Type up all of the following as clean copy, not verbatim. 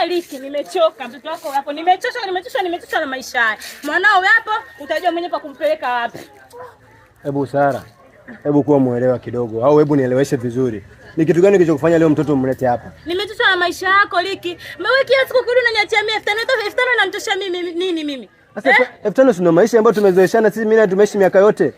Liki, nimechoka mtoto wako hapo. Nimechoshwa na maisha haya. Mwanao hapo utajua mwenyewe pa kumpeleka wapi. Hebu Sara, hebu kuwa muelewa kidogo au hebu nieleweshe vizuri. Ni kitu gani kilichokufanya leo mtoto umlete hapa? Nimechoshwa na maisha yako Liki. Wewe kila siku kurudi unaniachia 5,000 inanitosha mimi nini mimi? Sasa 5,000 sio maisha ambayo tumezoeshana sisi, mimi na tumeishi miaka yote.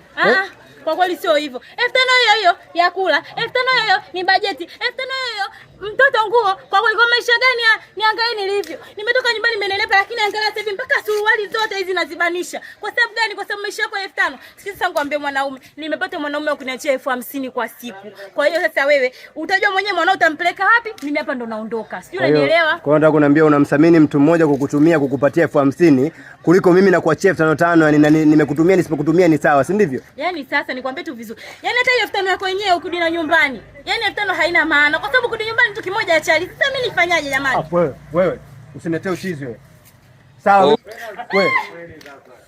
Kwa kweli sio hivyo. 5,000 hiyo ya kula, 5,000 hiyo ni bajeti, 5,000 hiyo mtoto nguo. Kwa kweli kwa maisha gani niangalie nilivyo. Nimetoka nyumbani nimenenepa, lakini angalia sasa hivi mpaka suruali zote hizi nazibanisha. Kwa sababu gani? Kwa sababu maisha yako 5,000. Sasa ngwambie mwanaume, nimepata mwanaume wa kuniachia 50,000 kwa siku. Kwa hiyo sasa wewe utajua mwenyewe mwanao utampeleka wapi? Mimi hapa ndo naondoka. Sijui unanielewa? Kwa hiyo nataka kuniambia unamthamini mtu mmoja kukutumia kukupatia 50,000 kuliko mimi na kuachia 5,500, yani nimekutumia nisipokutumia ni sawa, si ndivyo? Yaani sasa nikwambie tu vizuri. Yaani hata hiyo 5,000 yako yenyewe ukirudi na nyumbani. Yaani 5,000 haina maana kwa sababu kurudi nyumbani mtu kimoja achali. Sasa mimi nifanyaje jamani? Wewe usiniletee uchizi wewe. Sawa wewe.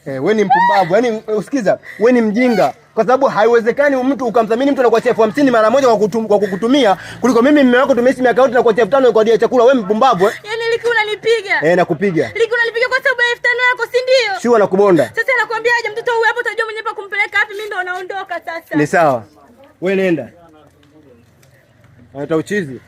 Wewe ni mpumbavu. Yaani usikiza, wewe ni mjinga kwa sababu haiwezekani mtu ukamthamini mtu anakuachia 50,000 mara moja kwa kukutumia kuliko mimi mume wako tumeishi miaka yote na kuachia 5,000 kwa ajili ya chakula. Wewe mpumbavu Yaani Liki unanipiga? Nakupiga. Liki unanipiga kwa sababu ya 5,000 yako, si ndio? Sio nakubonda. Sasa nakwambiaje mtoto huyu hapo utajua mwenyewe pa kumpeleka wapi, mimi ndo naondoka sasa. Ni sawa. Wewe nenda. Hata uchizi.